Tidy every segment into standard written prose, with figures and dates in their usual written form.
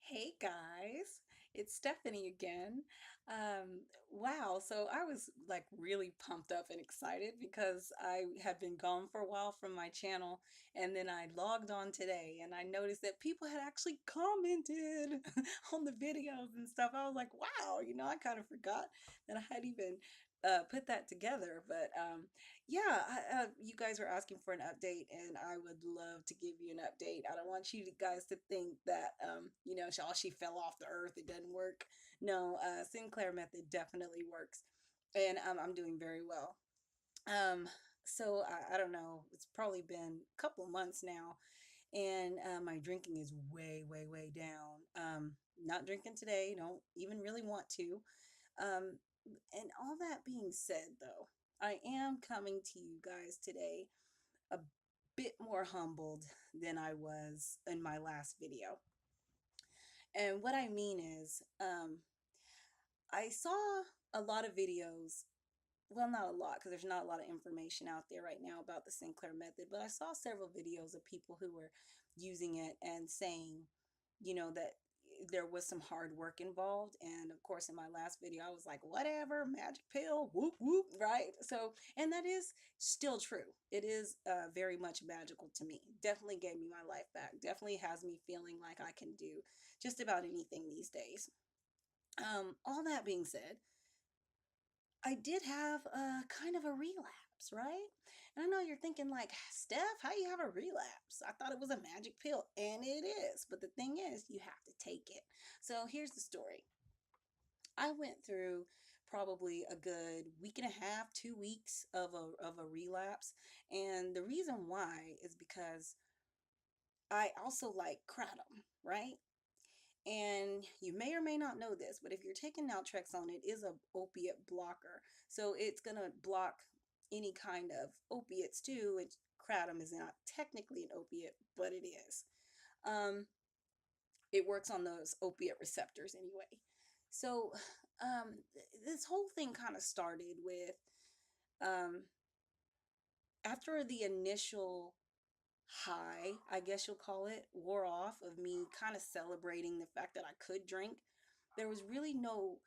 Hey guys, it's Stephanie again. Wow, so I was like really pumped up and excited because I had been gone for a while from my channel, and then I logged on today and I noticed that people had actually commented on the videos and stuff. I was like, wow, I kind of forgot that I had even put that together. But yeah, you guys were asking for an update, and I would love to give you an update. I don't want you guys to think that, she fell off the earth. It doesn't work. No, Sinclair Method definitely works, and I'm doing very well. Um, so I don't know. It's probably been a couple of months now, and my drinking is way, way, way down. Not drinking today. Don't even really want to. Um, and all that being said, though, I am coming to you guys today a bit more humbled than I was in my last video. And what I mean is, I saw a lot of videos. Well, not a lot, because there's not a lot of information out there right now about the Sinclair method, but I saw several videos of people who were using it and saying, that there was some hard work involved. And of course, in my last video, I was like, whatever, magic pill, whoop, whoop, right? So, and that is still true. It is very much magical to me. Definitely gave me my life back. Definitely has me feeling like I can do just about anything these days. All that being said, I did have a kind of a relapse, right? And I know you're thinking like, Steph, how you have a relapse? I thought it was a magic pill, and it is. But the thing is, you have to take it. So here's the story. I went through probably a good week and a half, 2 weeks of a relapse. And the reason why is because I also like kratom, right? And you may or may not know this, but if you're taking naltrexone, it is a opiate blocker. So it's going to block any kind of opiates too, which kratom is not technically an opiate, but it is. Um, it works on those opiate receptors anyway. So this whole thing kind of started with um, after the initial high, I guess you'll call it, wore off of me kind of celebrating the fact that I could drink. There was really no,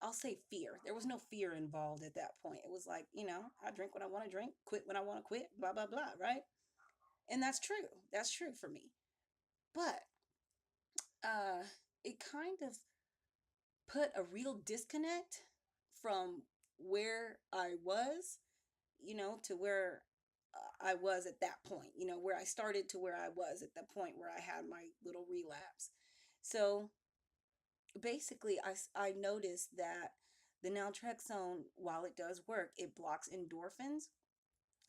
I'll say fear. There was no fear involved at that point. It was like, I drink when I want to drink, quit when I want to quit, blah, blah, blah, right? And that's true. That's true for me. But uh, it kind of put a real disconnect from where I was, to where I was at that point, where I started to where I was at the point where I had my little relapse. So basically, I noticed that the naltrexone, while it does work, it blocks endorphins.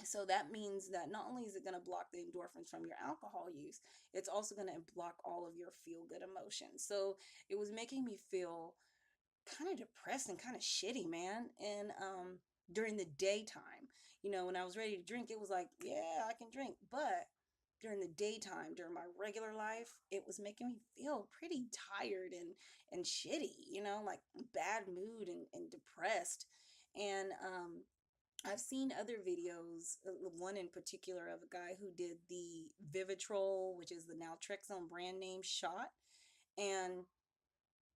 So that means that not only is it going to block the endorphins from your alcohol use, it's also going to block all of your feel good emotions. So it was making me feel kind of depressed and kind of shitty, man. And during the daytime, when I was ready to drink, it was like, yeah, I can drink. But during the daytime, during my regular life, it was making me feel pretty tired and shitty, like bad mood and depressed. And I've seen other videos, one in particular of a guy who did the Vivitrol, which is the naltrexone brand name shot. And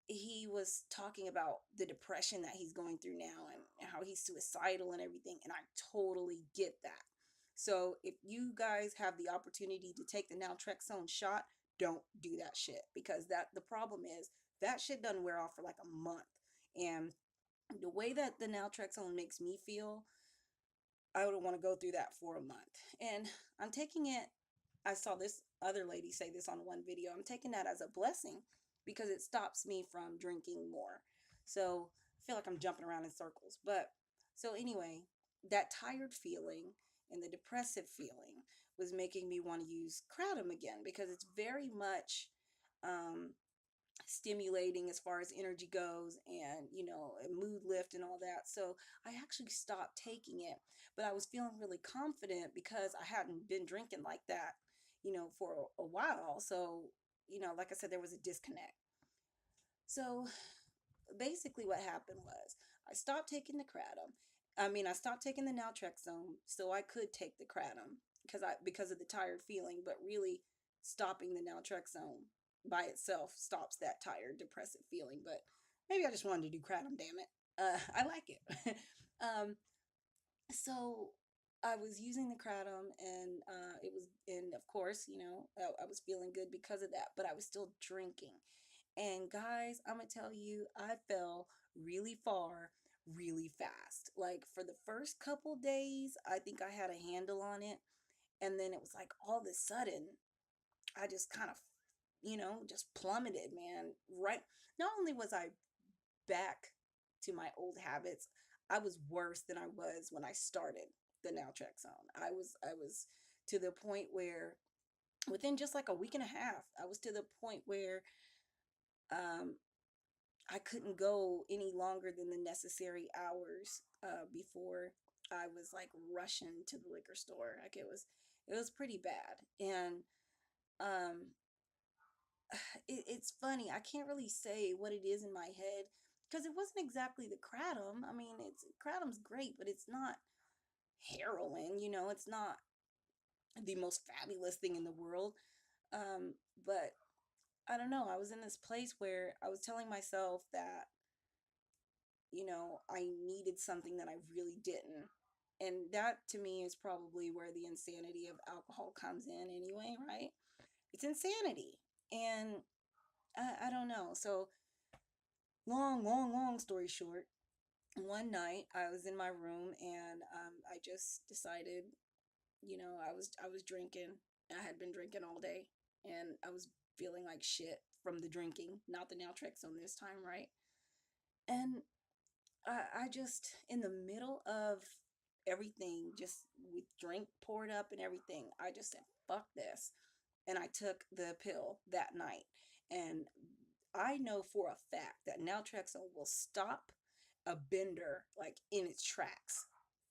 he was talking about the depression that he's going through now and how he's suicidal and everything. And I totally get that. So if you guys have the opportunity to take the naltrexone shot, don't do that shit, because that the problem is that shit doesn't wear off for like a month. And the way that the naltrexone makes me feel, I would want to go through that for a month. And I'm taking it, I saw this other lady say this on one video. I'm taking that as a blessing because it stops me from drinking more. So I feel like I'm jumping around in circles. But so anyway, that tired feeling and the depressive feeling was making me want to use kratom again, because it's very much um, stimulating as far as energy goes, and a mood lift and all that. So I actually stopped taking it, but I was feeling really confident because I hadn't been drinking like that for a while. So like I said, there was a disconnect. So basically what happened was I stopped taking the kratom. I stopped taking the naltrexone so I could take the kratom because of the tired feeling, but really stopping the naltrexone by itself stops that tired, depressive feeling. But maybe I just wanted to do kratom, damn it. I like it. um, so I was using the kratom, and and of course, I was feeling good because of that, but I was still drinking. And guys, I'm gonna tell you, I fell really far really fast. Like for the first couple days, I think I had a handle on it. And then it was like all of a sudden, I just kind of, just plummeted, man. Right. Not only was I back to my old habits, I was worse than I was when I started the Naltrexone. I was to the point where within just like a week and a half, I was to the point where um I couldn't go any longer than the necessary hours before I was like rushing to the liquor store. Like it was pretty bad. And um it's funny. I can't really say what it is in my head because it wasn't exactly the kratom. I mean, it's kratom's great, but it's not heroin. It's not the most fabulous thing in the world. Um, but I don't know. I was in this place where I was telling myself that I needed something that I really didn't. And that to me is probably where the insanity of alcohol comes in anyway, right? It's insanity. And I don't know. So long, long, long story short, one night I was in my room, and I just decided, I was drinking. I had been drinking all day, and I was feeling like shit from the drinking, not the naltrexone this time, right? And I just in the middle of everything, just with drink poured up and everything, I just said, fuck this. And I took the pill that night. And I know for a fact that naltrexone will stop a bender like in its tracks.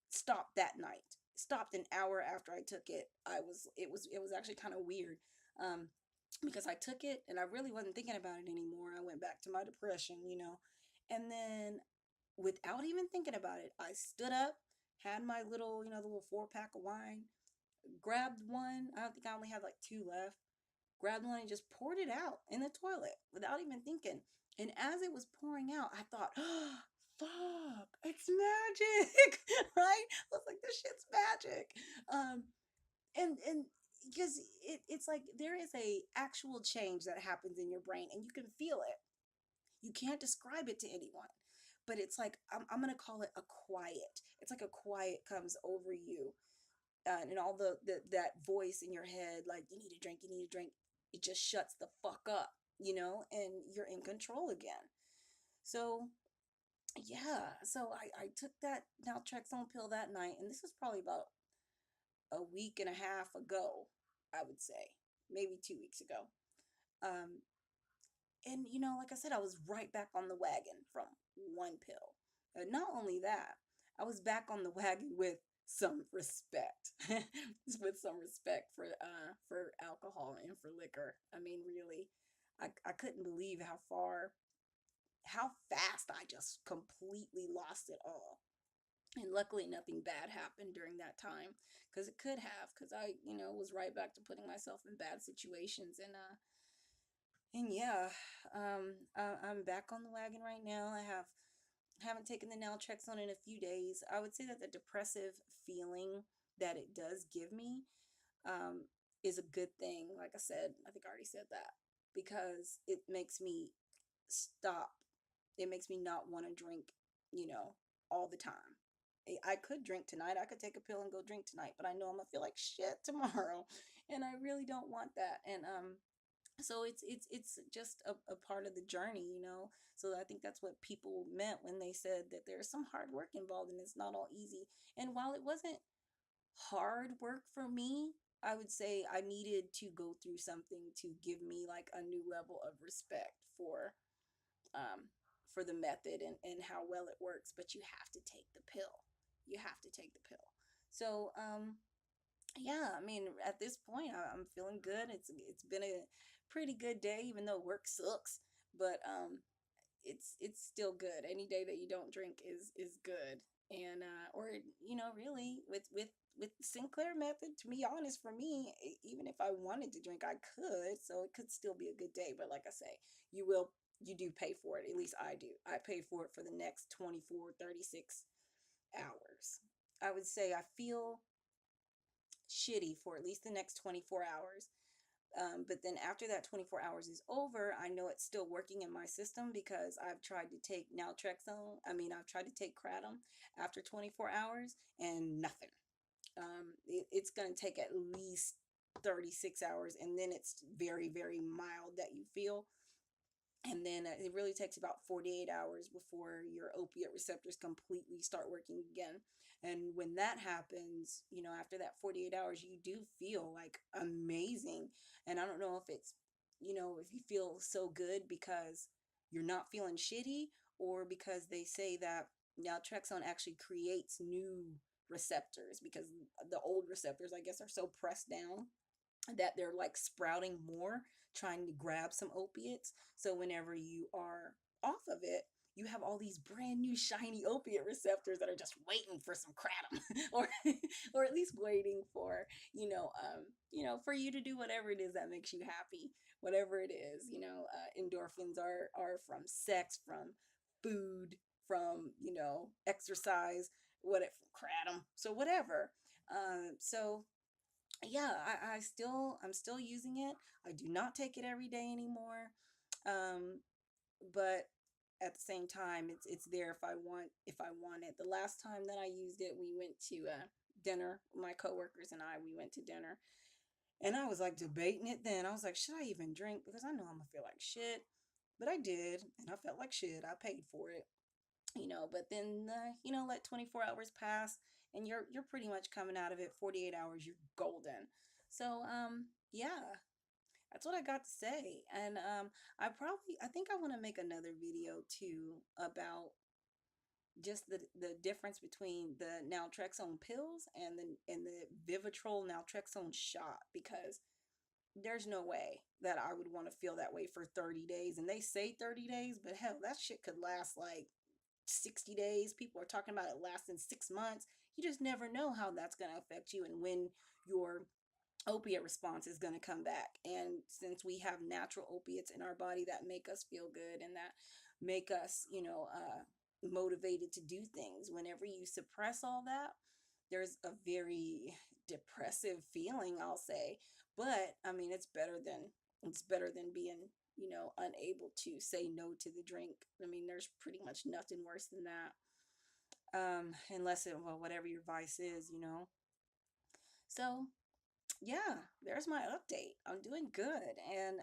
Stopped that night. Stopped an hour after I took it. It was actually kind of weird. Um because I took it and I really wasn't thinking about it anymore. I went back to my depression. And then without even thinking about it, I stood up, had my little, the little 4 pack of wine, grabbed one. I don't think I only had like two left. Grabbed one and just poured it out in the toilet without even thinking. And as it was pouring out, I thought, oh, fuck, it's magic, right? I was like, this shit's magic. Um, and because it's like there is a actual change that happens in your brain, and you can feel it. You can't describe it to anyone, but it's like I'm gonna call it a quiet. It's like a quiet comes over you, and all the that voice in your head, like you need to drink, you need to drink. It just shuts the fuck up, and you're in control again. So yeah, so I took that naltrexone pill that night, and this was probably about a week and a half ago, I would say, maybe 2 weeks ago. Um, and like I said, I was right back on the wagon from one pill. And not only that, I was back on the wagon with some respect, with some respect for alcohol and for liquor. I mean, really, I couldn't believe how fast I just completely lost it all. And luckily, nothing bad happened during that time, because it could have, because I, was right back to putting myself in bad situations. And yeah, I'm back on the wagon right now. Haven't taken the naltrexone in a few days. I would say that the depressive feeling that it does give me um, is a good thing. Like I said, I think I already said that, because it makes me stop. It makes me not want to drink, all the time. I could drink tonight. I could take a pill and go drink tonight, but I know I'm gonna feel like shit tomorrow, and I really don't want that. And so it's just a part of the journey. So I think that's what people meant when they said that there's some hard work involved and it's not all easy. And while it wasn't hard work for me, I would say I needed to go through something to give me like a new level of respect um for the method and how well it works. But you have to take the pill. You have to take the pill. So yeah, I mean, at this point, I'm feeling good. It's been a pretty good day, even though work sucks. But it's still good. Any day that you don't drink is good. And or really, with with the Sinclair method, to be honest, for me, even if I wanted to drink, I could. So it could still be a good day. But like I say, you will, you do pay for it. At least I do. I pay for it for the next 24, 36 hours. I would say I feel shitty for at least the next 24 hours. But then after that 24 hours is over, I know it's still working in my system because I've tried to take naltrexone. I've tried to take kratom after 24 hours and nothing. It's going to take at least 36 hours, and then it's very, very mild that you feel. And then it really takes about 48 hours before your opiate receptors completely start working again. And when that happens, after that 48 hours, you do feel like amazing. And I don't know if it's, if you feel so good because you're not feeling shitty, or because they say that naltrexone actually creates new receptors because the old receptors, I guess, are so pressed down that they're like sprouting more, trying to grab some opiates. So whenever you are off of it, you have all these brand new shiny opiate receptors that are just waiting for some kratom, or or at least waiting for, for you to do whatever it is that makes you happy. Whatever it is, endorphins are from sex, from food, from, exercise, what it from kratom. So whatever. So yeah, I'm still using it. I do not take it every day anymore. Um, but at the same time, it's there if I want it. The last time that I used it, we went to dinner. My coworkers and I, we went to dinner, and I was like debating it. Then I was like, should I even drink? Because I know I'm gonna feel like shit. But I did, and I felt like shit. I paid for it, but then let 24 hours pass, and you're pretty much coming out of it. 48 hours, you're golden. So yeah, that's what I got to say. And I think I want to make another video too about just the difference between the naltrexone pills and the Vivitrol naltrexone shot, because there's no way that I would want to feel that way for 30 days. And they say 30 days, but hell, that shit could last like 60 days. People are talking about it lasting 6 months. You just never know how that's going to affect you and when your opiate response is going to come back. And since we have natural opiates in our body that make us feel good and that make us, motivated to do things, whenever you suppress all that, there's a very depressive feeling, I'll say. But it's better than being, unable to say no to the drink. There's pretty much nothing worse than that. Unless it, well, whatever your vice is, So yeah, there's my update. I'm doing good. And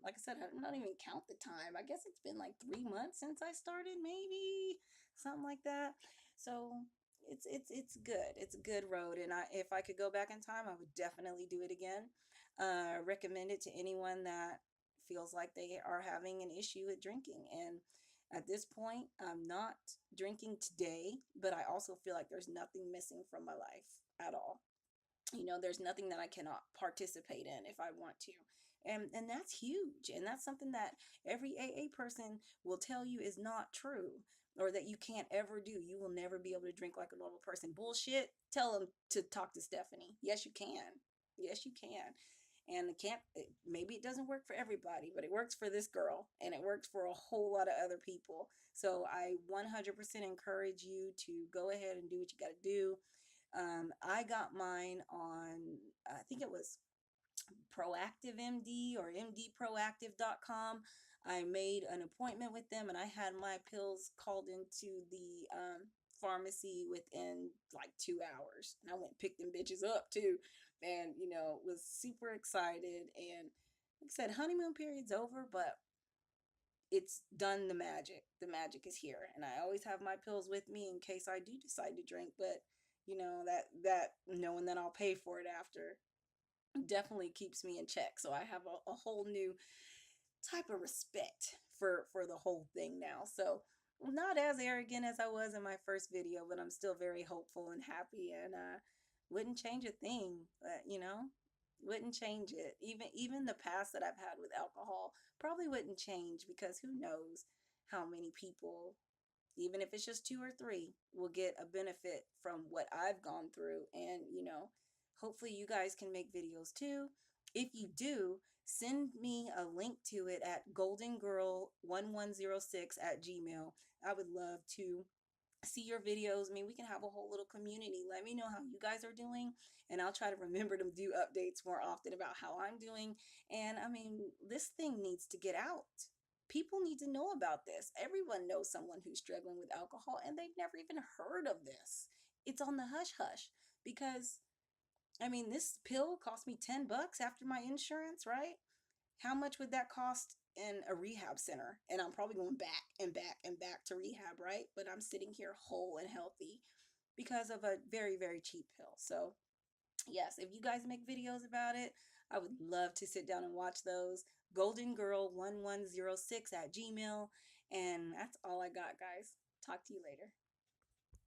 like I said, I'm not even count the time. I guess it's been like 3 months since I started, maybe something like that. So it's good. It's a good road. And if I could go back in time, I would definitely do it again. Recommend it to anyone that feels like they are having an issue with drinking. And at this point, I'm not drinking today, but I also feel like there's nothing missing from my life at all. There's nothing that I cannot participate in if I want to. And that's huge. And that's something that every AA person will tell you is not true, or that you can't ever do. You will never be able to drink like a normal person. Bullshit. Tell them to talk to Stephanie. Yes, you can. Yes, you can. And maybe it doesn't work for everybody, but it works for this girl, and it works for a whole lot of other people. So I 100% encourage you to go ahead and do what you got to do. I got mine on, I think it was Proactive MD or mdproactive.com. I made an appointment with them, and I had my pills called into the pharmacy within like 2 hours. And I went and picked them bitches up too. And, was super excited. And like I said, honeymoon period's over, but it's done the magic. The magic is here. And I always have my pills with me in case I do decide to drink. But, that knowing that I'll pay for it after definitely keeps me in check. So I have a whole new type of respect for the whole thing now. So I'm not as arrogant as I was in my first video, but I'm still very hopeful and happy, and wouldn't change a thing. But wouldn't change it. Even the past that I've had with alcohol probably wouldn't change, because who knows how many people even if it's just two or three, will get a benefit from what I've gone through. And, hopefully you guys can make videos too. If you do, send me a link to it at goldengirl1106 at gmail. I would love to see your videos. I mean, we can have a whole little community. Let me know how you guys are doing, and I'll try to remember to do updates more often about how I'm doing. And I mean, this thing needs to get out. People need to know about this. Everyone knows someone who's struggling with alcohol and they've never even heard of this. It's on the hush hush because I mean, this pill cost me 10 bucks after my insurance, right? How much would that cost in a rehab center? And I'm probably going back and back and back to rehab, right? But I'm sitting here whole and healthy because of a very, very cheap pill. So, yes, if you guys make videos about it, I would love to sit down and watch those. Golden Girl 1106 at Gmail. And that's all I got, guys. Talk to you later.